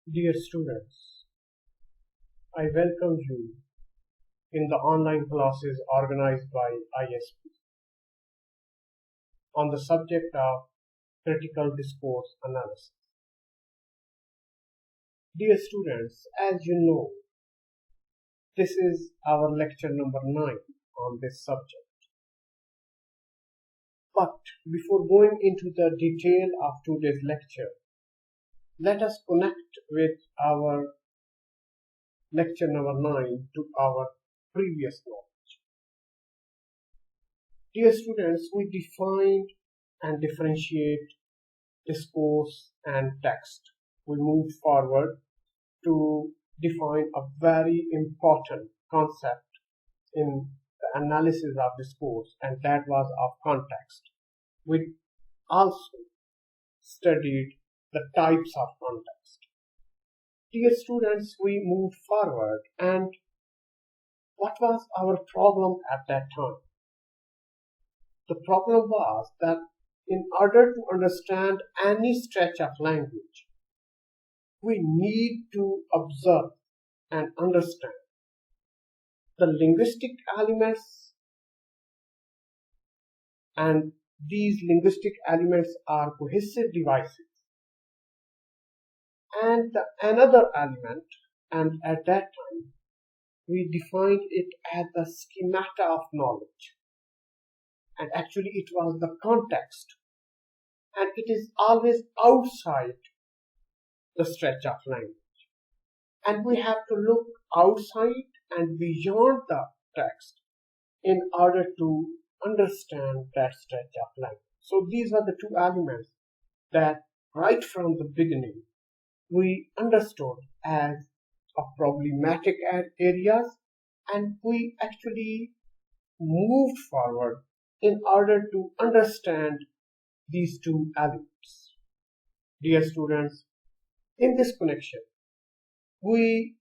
Dear students, I welcome you in the online classes organized by ISP on the subject of critical discourse analysis. Dear students, as you know, this is our lecture number 9 on this subject. But before going into the detail of today's lecture, let us connect with our lecture number 9 to our previous knowledge. Dear students, we defined and differentiate discourse and text. We moved forward to define a very important concept in the analysis of discourse, and that was of context. We also studied the types of context. Dear students, we moved forward, and what was our problem at that time? The problem was that in order to understand any stretch of language, we need to observe and understand the linguistic elements, and these linguistic elements are cohesive devices. And another element, and at that time, we defined it as the schemata of knowledge. And actually it was the context, and it is always outside the stretch of language. And we have to look outside and beyond the text in order to understand that stretch of language. So these were the two elements that right from the beginning we understood as a problematic areas, and we actually moved forward in order to understand these two elements. Dear students, in this connection, we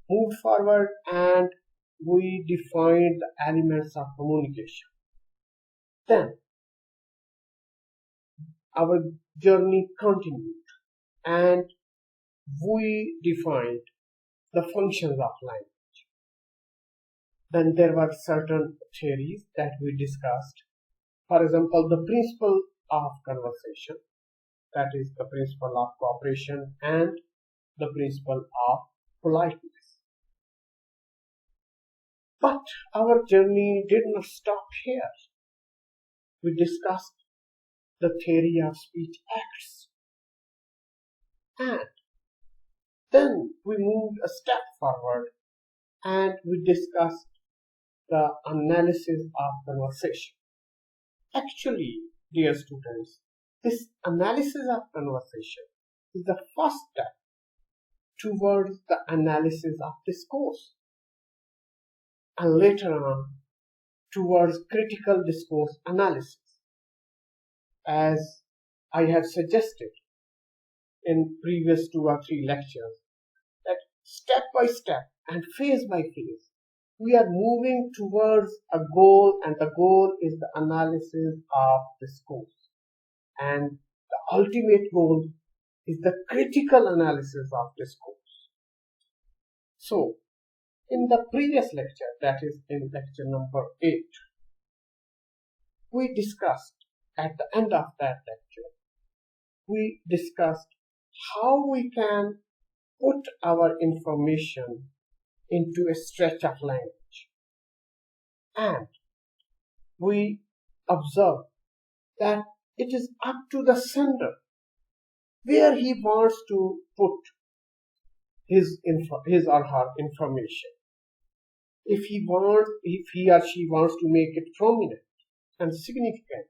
moved forward and we defined the elements of communication. Then our journey continued and we defined the functions of language. Then there were certain theories that we discussed. For example, the principle of conversation, that is the principle of cooperation and the principle of politeness. But our journey did not stop here. We discussed the theory of speech acts. And then we moved a step forward and we discussed the analysis of conversation. Actually, dear students, this analysis of conversation is the first step towards the analysis of discourse, and later on towards critical discourse analysis. As I have suggested in previous 2 or 3 lectures, that step by step and phase by phase, we are moving towards a goal, and the goal is the analysis of discourse. And the ultimate goal is the critical analysis of discourse. So, in the previous lecture, that is in lecture number 8, we discussed, at the end of that lecture, we discussed how we can put our information into a stretch of language. And we observed that it is up to the sender where he wants to put his or her information. If he or she wants to make it prominent and significant,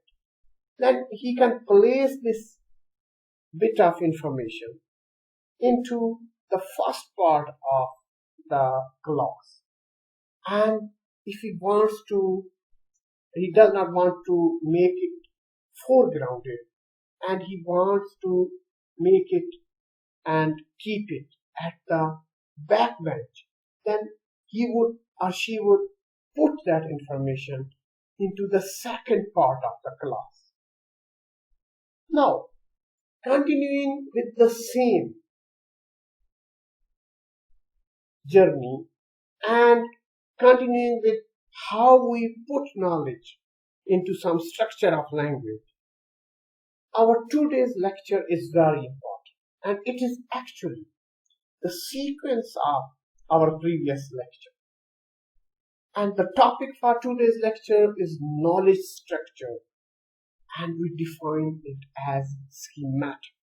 then he can place this bit of information into the first part of the clause. And if he does not want to make it foregrounded, and he wants to make it and keep it at the backbench, then he would or she would put that information into the second part of the clause. Now, continuing with the same journey and continuing with how we put knowledge into some structure of language. Our today's lecture is very important, and it is actually the sequence of our previous lecture. And the topic for today's lecture is knowledge structure, and we define it as schematic.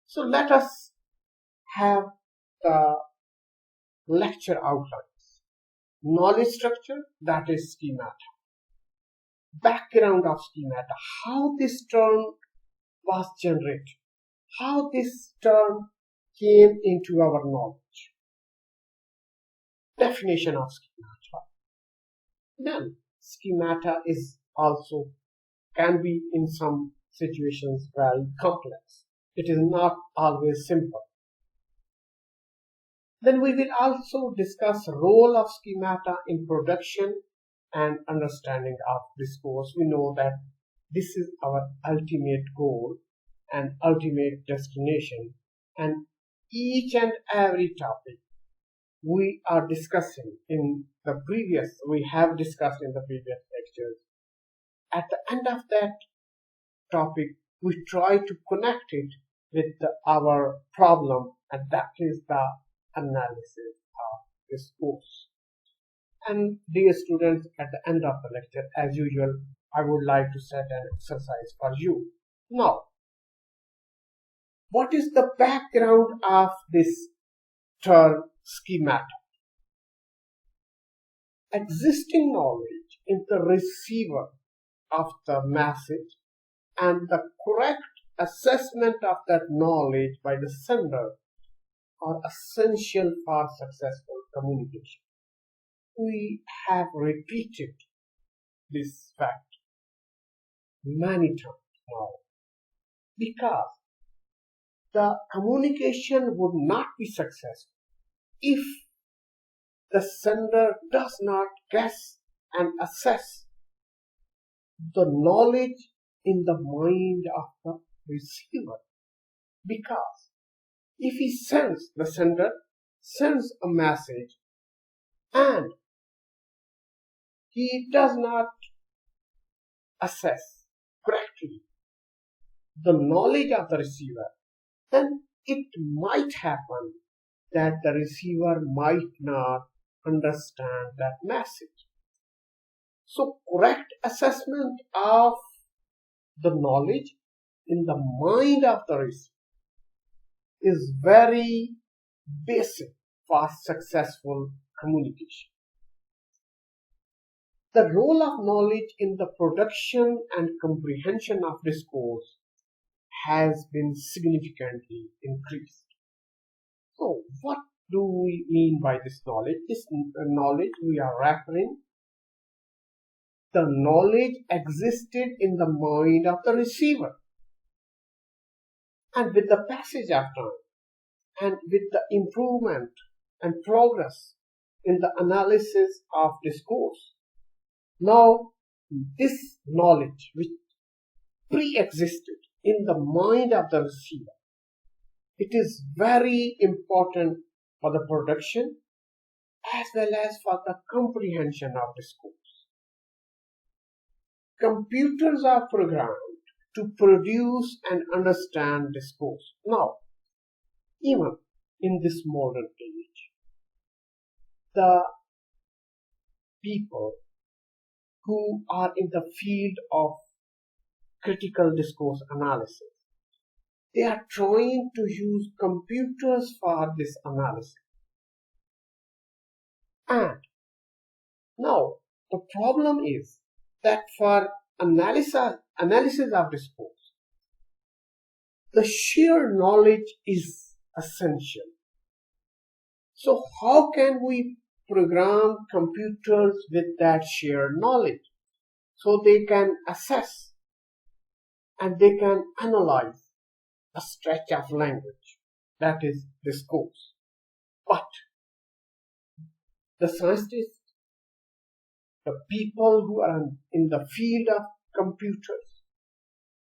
So let us have the lecture outlines. Knowledge structure, that is schemata. Background of schemata, how this term was generated, how this term came into our knowledge. Definition of schemata. Then schemata is also can be in some situations very complex. It is not always simple. Then we will also discuss role of schemata in production and understanding of discourse. We know that this is our ultimate goal and ultimate destination, and each and every topic we have discussed in the previous lectures. At the end of that topic, we try to connect it with our problem, and that is the analysis of discourse. And dear students, at the end of the lecture, as usual, I would like to set an exercise for you. Now, what is the background of this term schemata? Existing knowledge in the receiver of the message and the correct assessment of that knowledge by the sender are essential for successful communication. We have repeated this fact many times now, because the communication would not be successful if the sender does not guess and assess the knowledge in the mind of the receiver. Because if the sender sends a message and he does not assess correctly the knowledge of the receiver, then it might happen that the receiver might not understand that message. So correct assessment of the knowledge in the mind of the receiver is very basic for successful communication. The role of knowledge in the production and comprehension of discourse has been significantly increased. So, what do we mean by this knowledge? This knowledge we are referring the knowledge existed in the mind of the receiver. And with the passage of time and with the improvement and progress in the analysis of discourse, now this knowledge which pre-existed in the mind of the receiver, it is very important for the production as well as for the comprehension of discourse. Computers are programmed to produce and understand discourse. Now, even in this modern age, the people who are in the field of critical discourse analysis, they are trying to use computers for this analysis. And now the problem is that for analysis of discourse, the sheer knowledge is essential. So how can we program computers with that sheer knowledge so they can assess and they can analyze a stretch of language, that is discourse? But the scientists, the people who are in the field of computers,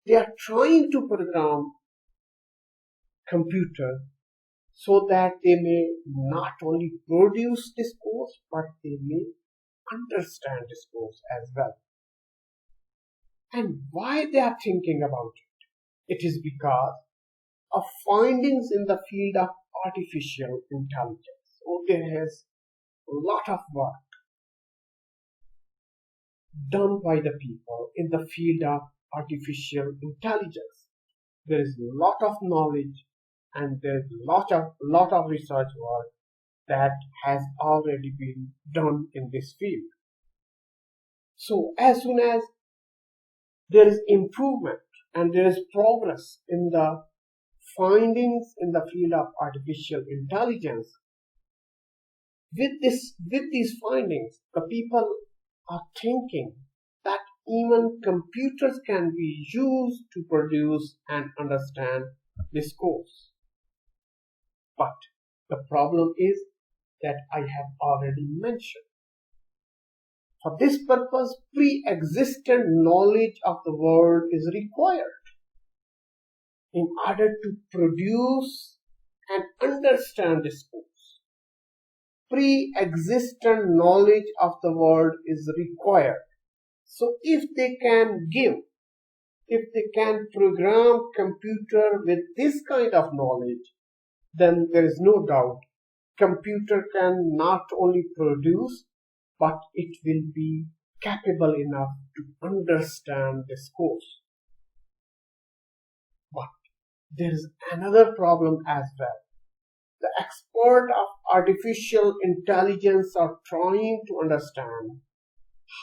they are trying to program computer so that they may not only produce discourse but they may understand discourse as well. And why they are thinking about it? It is because of findings in the field of artificial intelligence. So there is a lot of work done by the people in the field of artificial intelligence. There is a lot of knowledge and there's lot of research work that has already been done in this field. So as soon as there is improvement and there is progress in the findings in the field of artificial intelligence, with these findings, the people are thinking that even computers can be used to produce and understand discourse. But the problem is that I have already mentioned. For this purpose, pre-existent knowledge of the world is required in order to produce and understand discourse. Pre-existent knowledge of the world is required. So if they can program computer with this kind of knowledge, then there is no doubt computer can not only produce, but it will be capable enough to understand discourse. But there is another problem as well. The expert of artificial intelligence are trying to understand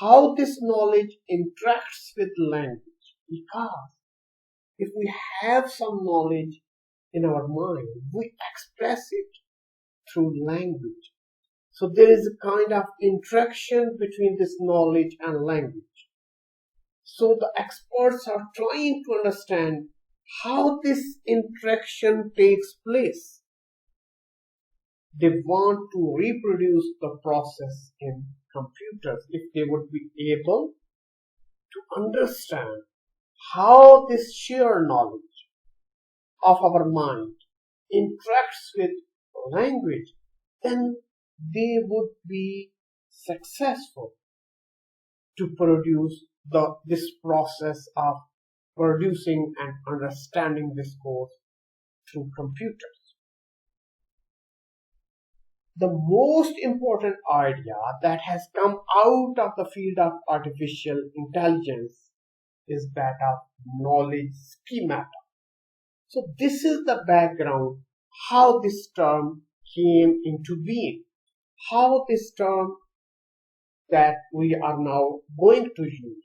how this knowledge interacts with language, because if we have some knowledge in our mind, we express it through language. So there is a kind of interaction between this knowledge and language. So the experts are trying to understand how this interaction takes place. They want to reproduce the process in computers. If they would be able to understand how this sheer knowledge of our mind interacts with language, then they would be successful to produce this process of producing and understanding discourse through computers. The most important idea that has come out of the field of artificial intelligence is that of knowledge schemata. So this is the background, how this term came into being, how this term that we are now going to use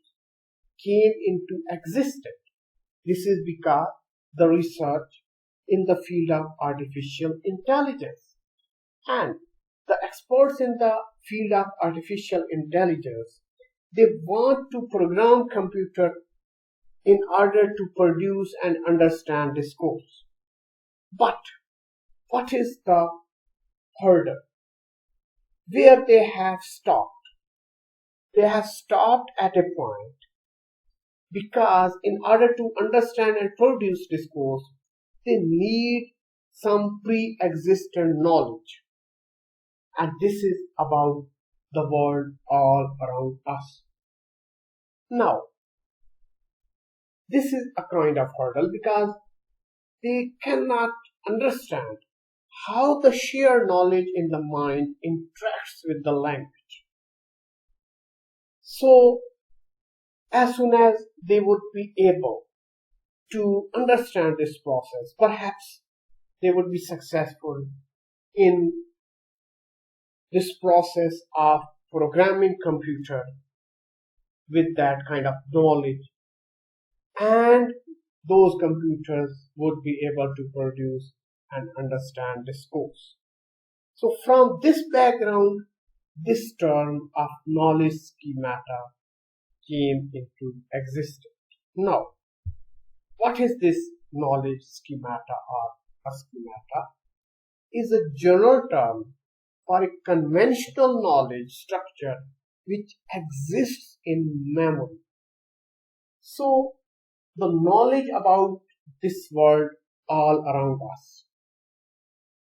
came into existence. This is because the research in the field of artificial intelligence and the experts in the field of artificial intelligence, they want to program computer in order to produce and understand discourse. But what is the hurdle? Where they have stopped? They have stopped at a point because in order to understand and produce discourse, they need some pre-existent knowledge. And this is about the world all around us. Now, this is a kind of hurdle because they cannot understand how the sheer knowledge in the mind interacts with the language. So, as soon as they would be able to understand this process, perhaps they would be successful in this process of programming computer with that kind of knowledge, and those computers would be able to produce and understand discourse. So from this background, this term of knowledge schemata came into existence. Now, what is this knowledge schemata or a schemata? Is a general term for a conventional knowledge structure which exists in memory. So the knowledge about this world all around us.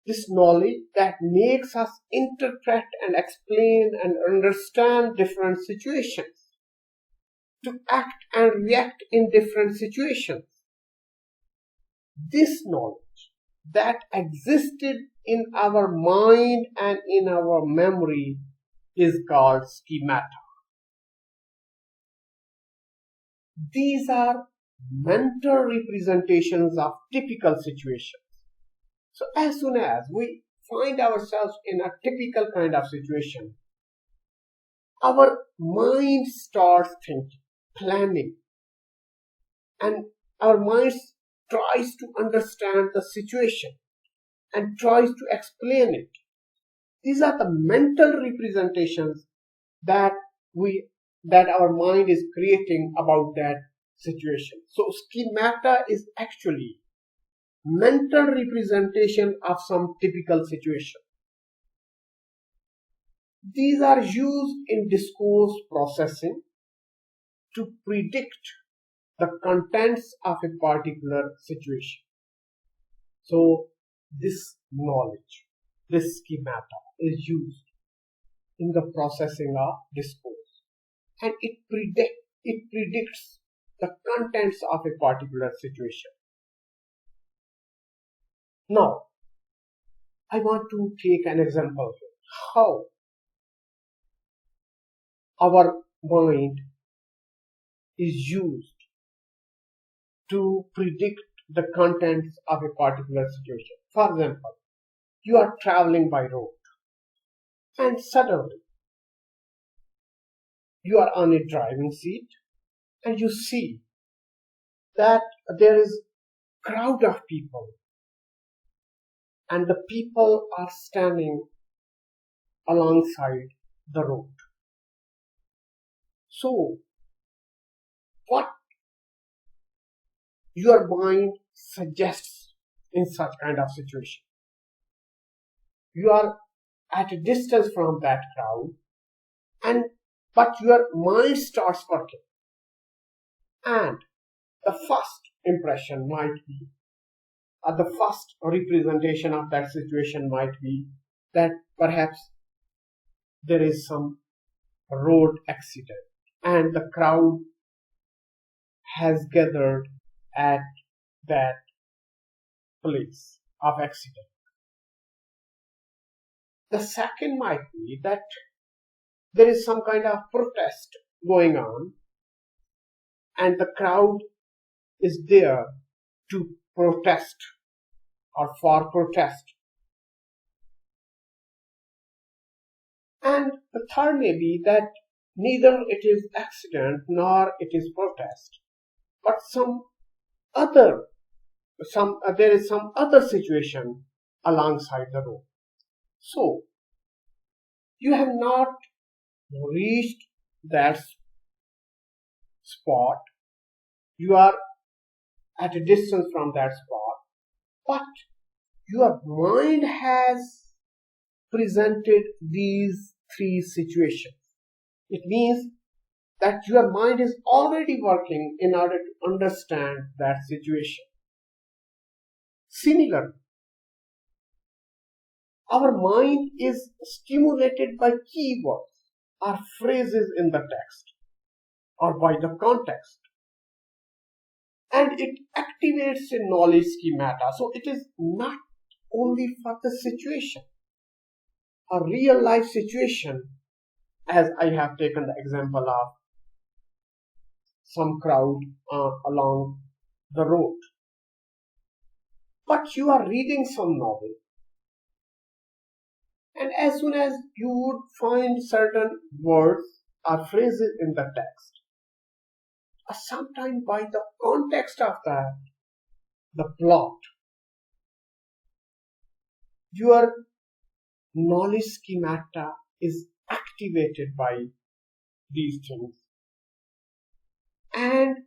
This knowledge that makes us interpret and explain and understand different situations, to act and react in different situations. This knowledge that existed in our mind and in our memory is called schemata. These are mental representations of typical situations. So as soon as we find ourselves in a typical kind of situation, our mind starts thinking, planning, and our mind tries to understand the situation and tries to explain it. These are the mental representations that our mind is creating about that situation. So schemata is actually mental representation of some typical situation. These are used in discourse processing to predict the contents of a particular situation. So this knowledge, this schemata is used in the processing of discourse, and it predicts the contents of a particular situation. Now, I want to take an example here. How our mind is used to predict the contents of a particular situation. For example, you are traveling by road and suddenly you are on a driving seat and you see that there is a crowd of people and the people are standing alongside the road. So, what your mind suggests in such kind of situation? You are at a distance from that crowd, but your mind starts working, and the first impression might be, the first representation of that situation might be that perhaps there is some road accident and the crowd has gathered at that place of accident. The second might be that there is some kind of protest going on and the crowd is there to protest or for protest. And the third may be that neither it is accident nor it is protest, but there is some other situation alongside the road. So you have not reached that spot. You are at a distance from that spot, but your mind has presented these three situations. It means that your mind is already working in order to understand that situation. Similarly, our mind is stimulated by keywords or phrases in the text or by the context, and it activates a knowledge schemata. So it is not only for the situation, a real life situation, as I have taken the example of some crowd along the road. But you are reading some novel, and as soon as you would find certain words or phrases in the text, sometimes by the context of the plot, your knowledge schemata is activated by these things, and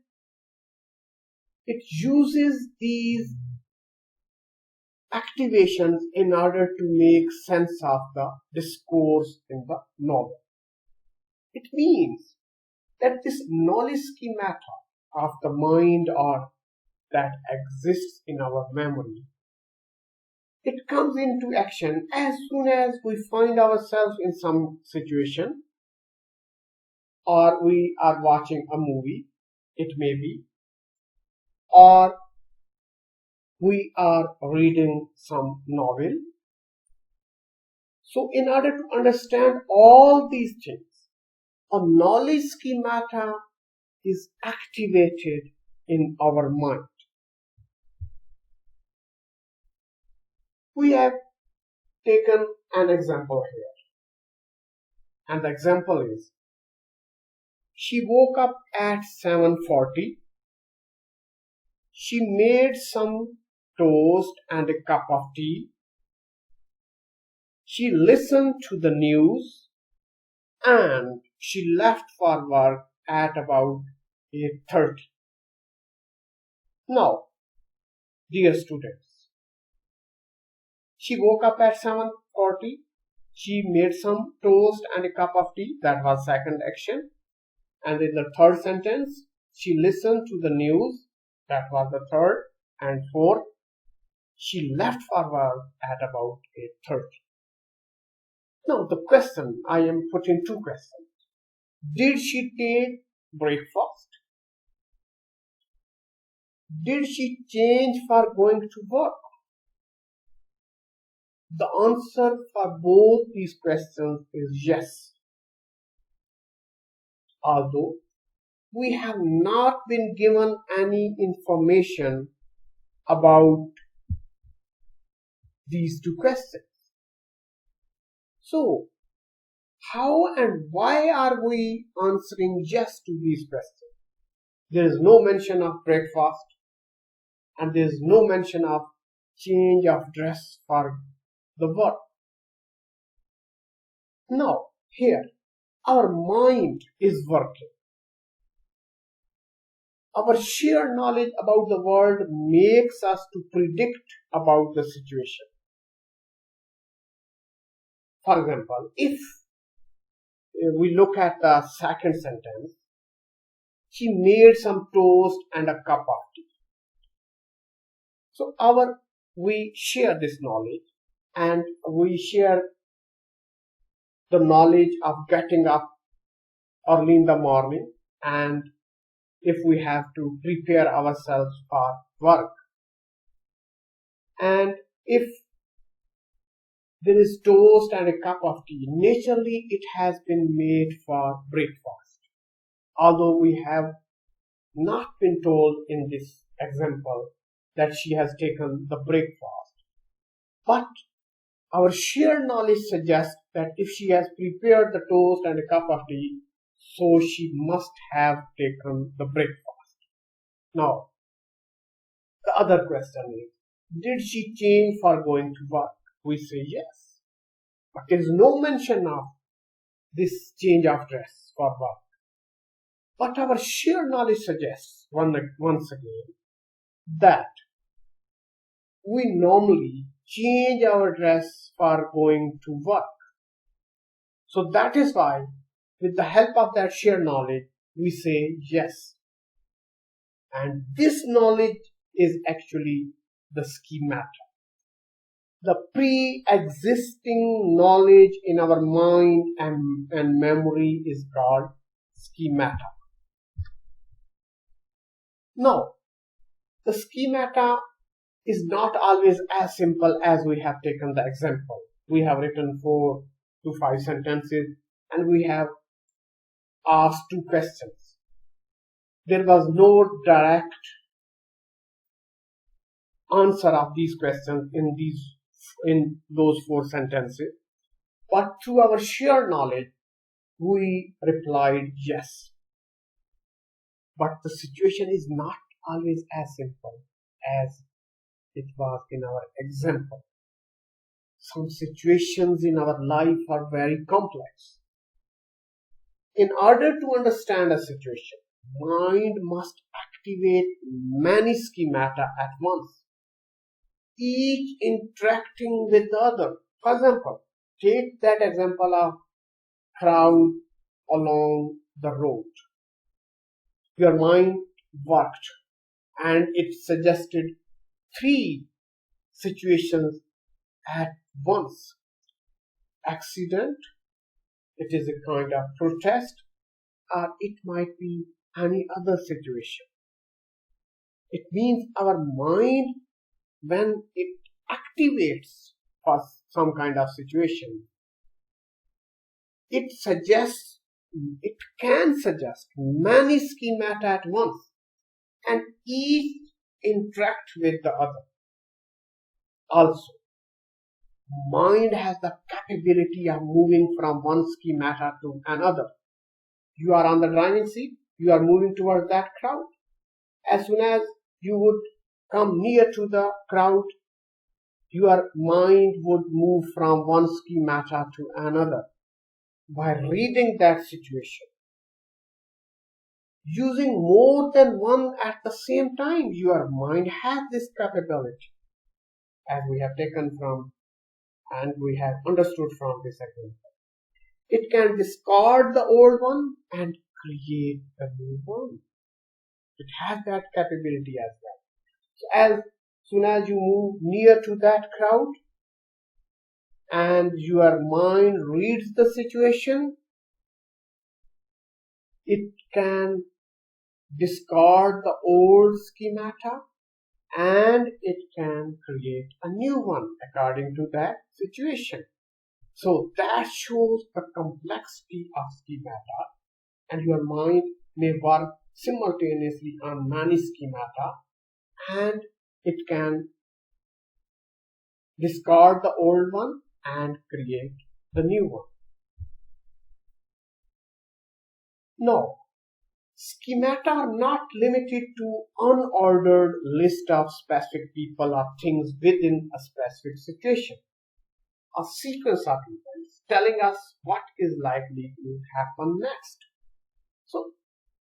it uses these activations in order to make sense of the discourse in the novel. It means that this knowledge schemata of the mind or that exists in our memory, it comes into action as soon as we find ourselves in some situation, or we are watching a movie, it may be, or we are reading some novel. So in order to understand all these things, a knowledge schemata is activated in our mind. We have taken an example here, and the example is, she woke up at 7:40. She made some toast and a cup of tea. She listened to the news and she left for work at about 8:30. Now, dear students, she woke up at 7:40. She made some toast and a cup of tea. That was second action. And in the third sentence, she listened to the news. That was the third. And fourth, she left for work at about 8:30. Now the question, I am putting two questions. Did she take breakfast? Did she change for going to work? The answer for both these questions is yes. Although we have not been given any information about these two questions. So, how and why are we answering yes to these questions? There is no mention of breakfast and there is no mention of change of dress for the work. Now, here, our mind is working. Our sheer knowledge about the world makes us to predict about the situation. For example, if we look at the second sentence, she made some toast and a cup of tea. So we share this knowledge, and we share the knowledge of getting up early in the morning, and if we have to prepare ourselves for work, and if there is toast and a cup of tea, naturally it has been made for breakfast. Although we have not been told in this example that she has taken the breakfast, but our sheer knowledge suggests that if she has prepared the toast and a cup of tea, so she must have taken the breakfast. Now, the other question is, did she change for going to work? We say yes, but there is no mention of this change of dress for work. But our sheer knowledge suggests, once again, that we normally change our dress for going to work. So that is why, with the help of that sheer knowledge, we say yes. And this knowledge is actually the schemata. The pre-existing knowledge in our mind and memory is called schemata. Now, the schemata is not always as simple as we have taken the example. We have written 4 to 5 sentences and we have asked 2 questions. There was no direct answer of these questions in those 4 sentences, but through our sheer knowledge, we replied yes. But the situation is not always as simple as it was in our example. Some situations in our life are very complex. In order to understand a situation, mind must activate many schemata at once, each interacting with the other. For example, take that example of crowd along the road. Your mind worked and it suggested three situations at once. Accident, it is a kind of protest, or it might be any other situation. It means our mind, when it activates for some kind of situation, it can suggest many schemata at once, and each interact with the other. Also, mind has the capability of moving from one schemata to another. You are on the driving seat, you are moving towards that crowd. As soon as you would come near to the crowd, your mind would move from one schemata to another by reading that situation. Using more than one at the same time, your mind has this capability, as we have taken from and we have understood from this example. It can discard the old one and create the new one. It has that capability as well. So as soon as you move near to that crowd and your mind reads the situation, it can discard the old schemata and it can create a new one according to that situation. So that shows the complexity of schemata, and your mind may work simultaneously on many schemata, and it can discard the old one and create the new one. Now, schemata are not limited to unordered list of specific people or things within a specific situation. A sequence of events telling us what is likely to happen next. So,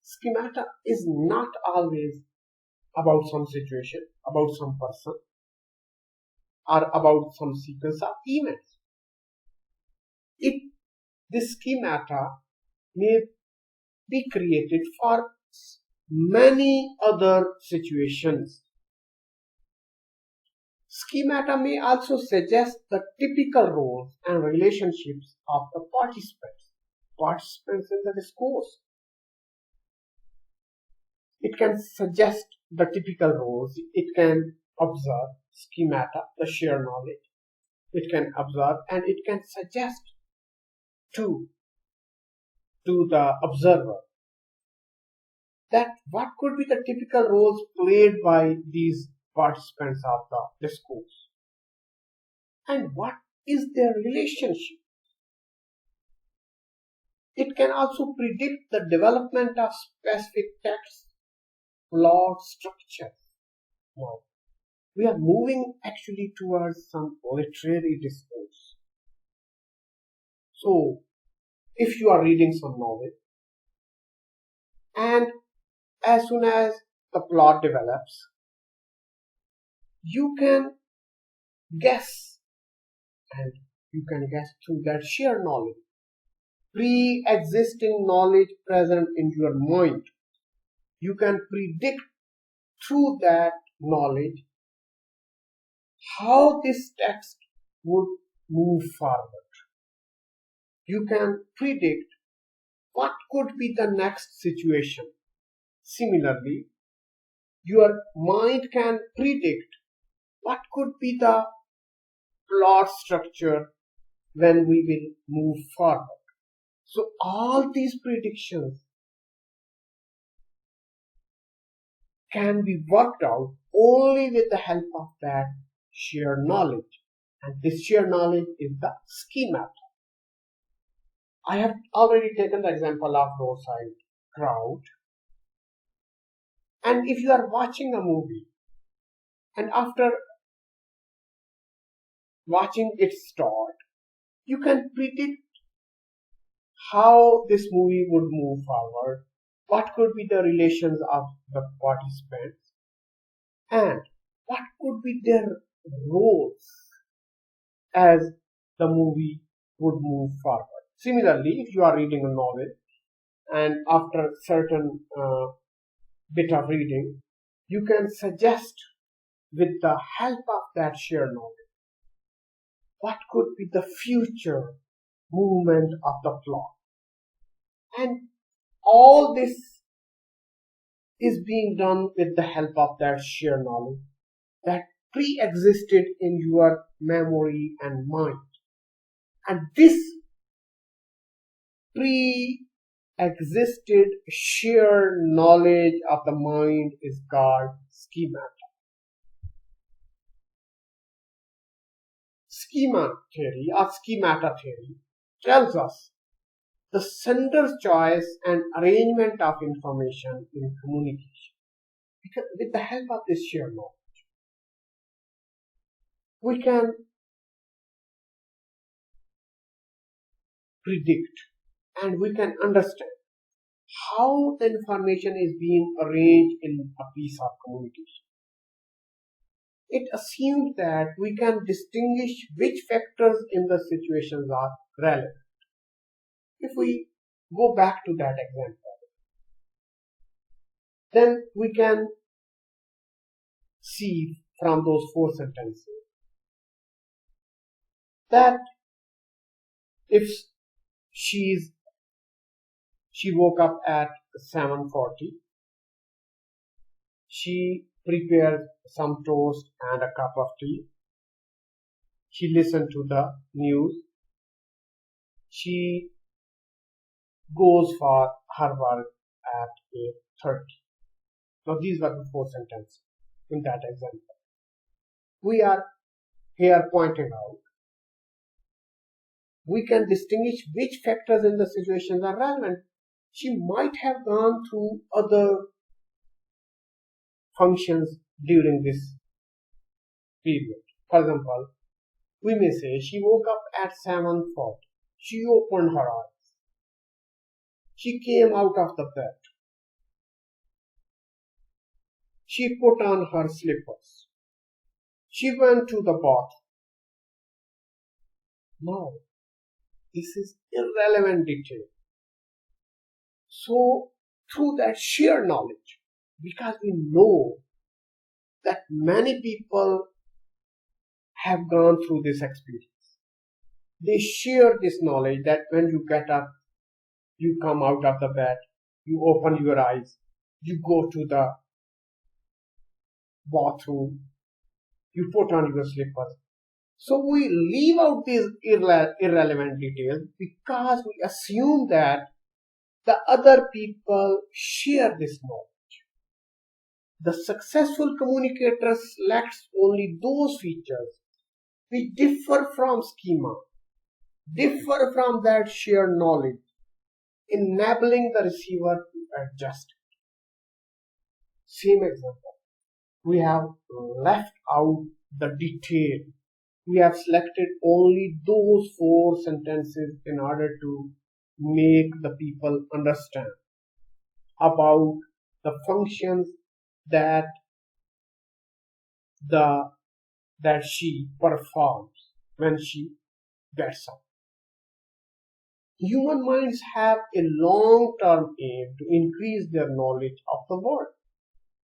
schemata is not always about some situation, about some person, or about some sequence of events. This schemata may be created for many other situations. Schemata may also suggest the typical roles and relationships of the participants in the discourse. It can suggest the typical roles. It can observe schemata, the shared knowledge. It can observe and it can suggest to the observer that what could be the typical roles played by these participants of the discourse and what is their relationship. It can also predict the development of specific texts, plot structures. Now, we are moving actually towards some literary discourse. So, if you are reading some novel, and as soon as the plot develops, you can guess, and you can guess through that shared knowledge, pre-existing knowledge present in your mind. You can predict through that knowledge how this text would move forward. You can predict what could be the next situation. Similarly, your mind can predict what could be the plot structure when we will move forward. So all these predictions can be worked out only with the help of that shared knowledge. And this shared knowledge is the schemata. I have already taken the example of roadside crowd. And if you are watching a movie and after watching it start, you can predict how this movie would move forward, what could be the relations of the participants, and what could be their roles as the movie would move forward. Similarly, if you are reading a novel and after certain bit of reading, You can suggest with the help of that shared knowledge what could be the future movement of the plot. And all this is being done with the help of that shared knowledge that pre-existed in your memory and mind. And this pre-existed shared knowledge of the mind is called schemata. Schema theory or schemata theory tells us the sender's choice and arrangement of information in communication. Because with the help of this shared knowledge, we can predict and we can understand how the information is being arranged in a piece of communication. It assumes that we can distinguish which factors in the situations are relevant. If we go back to that example, then we can see from those 4 sentences that if she woke up at 7:40, she prepared some toast and a cup of tea. She listened to the news. She goes for her work at 8:30. Now these were the 4 sentences in that example. We are here pointing out we can distinguish which factors in the situations are relevant. She might have gone through other functions during this period. For example, we may say she woke up at 7:40. She opened her eyes. She came out of the bed. She put on her slippers. She went to the bath. No, this is irrelevant detail. So, through that sheer knowledge, because we know that many people have gone through this experience, they share this knowledge that when you get up, you come out of the bed, you open your eyes, you go to the bathroom, you put on your slippers. So we leave out these irrelevant details because we assume that the other people share this knowledge. The successful communicator selects only those features which differ from schema, differ from that shared knowledge, enabling the receiver to adjust it. Same example. We have left out the detail. We have selected only those 4 sentences in order to make the people understand about the functions that she performs when she gets up. Human minds have a long-term aim to increase their knowledge of the world.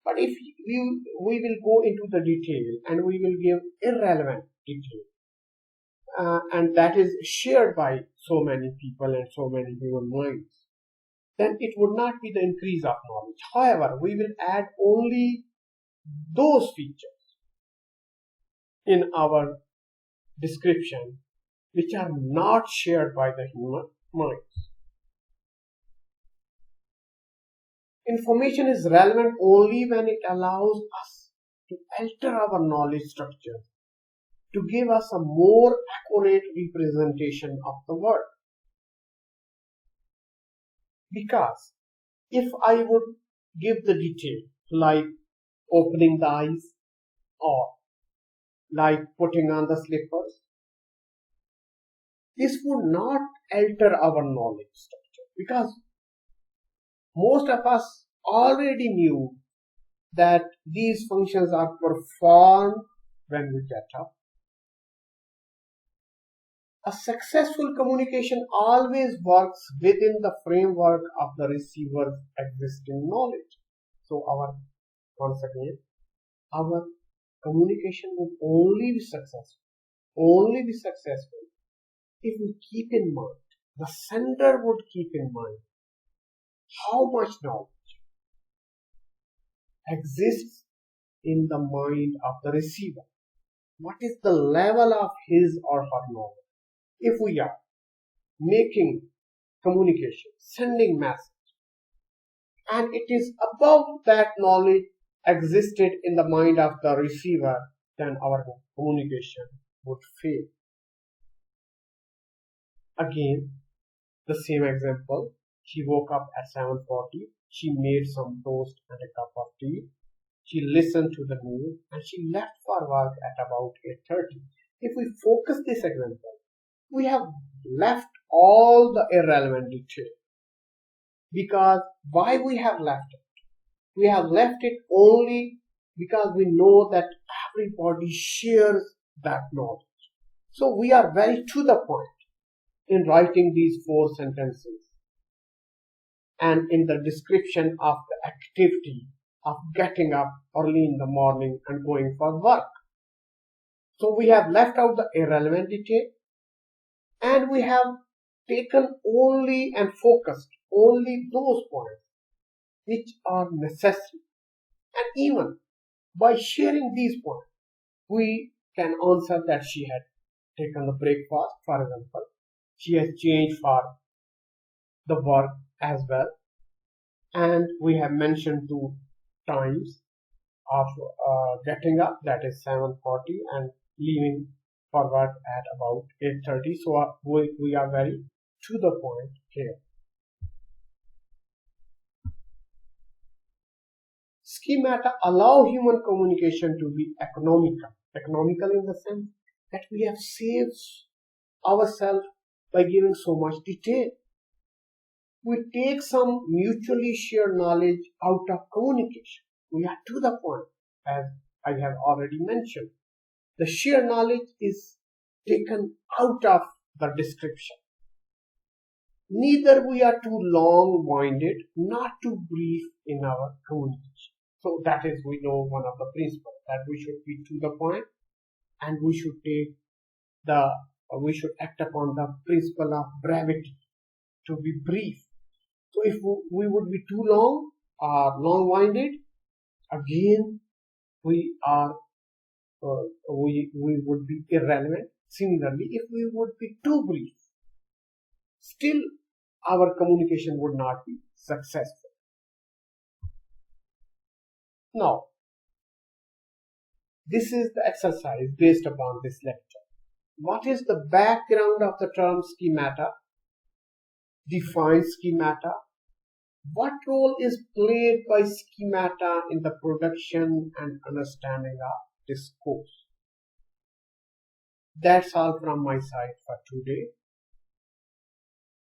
But if we will go into the detail and we will give irrelevant detail, and that is shared by so many people and so many human minds, then it would not be the increase of knowledge. However, we will add only those features in our description which are not shared by the human minds. Information is relevant only when it allows us to alter our knowledge structure to give us a more accurate representation of the world. Because if I would give the detail like opening the eyes or like putting on the slippers, this would not alter our knowledge structure because most of us already knew that these functions are performed when we get up. A successful communication always works within the framework of the receiver's existing knowledge. So our once again, our communication would only be successful if we keep in mind, the sender would keep in mind how much knowledge exists in the mind of the receiver. What is the level of his or her knowledge? If we are making communication, sending message, and it is above that knowledge existed in the mind of the receiver, then our communication would fail. Again, the same example. She woke up at 7:40. She made some toast and a cup of tea. She listened to the news and she left for work at about 8:30. If we focus this example, we have left all the irrelevant detail. Because why we have left it? We have left it only because we know that everybody shares that knowledge. So we are very to the point in writing these 4 sentences and in the description of the activity of getting up early in the morning and going for work. So we have left out the irrelevant detail and we have taken only and focused only those points which are necessary. And even by sharing these points, we can answer that she had taken the breakfast, for example. She has changed for the work as well. And we have mentioned 2 times of getting up, that is 7:40, and leaving for work at about 8:30. So we are very to the point here. Schemata allow human communication to be economical. Economical in the sense that we have saved ourselves by giving so much detail. We take some mutually shared knowledge out of communication. We are to the point, as I have already mentioned. The shared knowledge is taken out of the description. Neither we are too long-winded, not too brief in our communication. So that is, we know one of the principles, that we should be to the point and we should act upon the principle of brevity, to be brief. So if we would be too long or long-winded, again we would be irrelevant. Similarly, if we would be too brief, still our communication would not be successful. Now, this is the exercise based upon this lecture. What is the background of the term schemata? Define schemata. What role is played by schemata in the production and understanding of discourse? That's all from my side for today.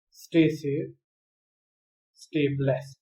Stay safe, stay blessed.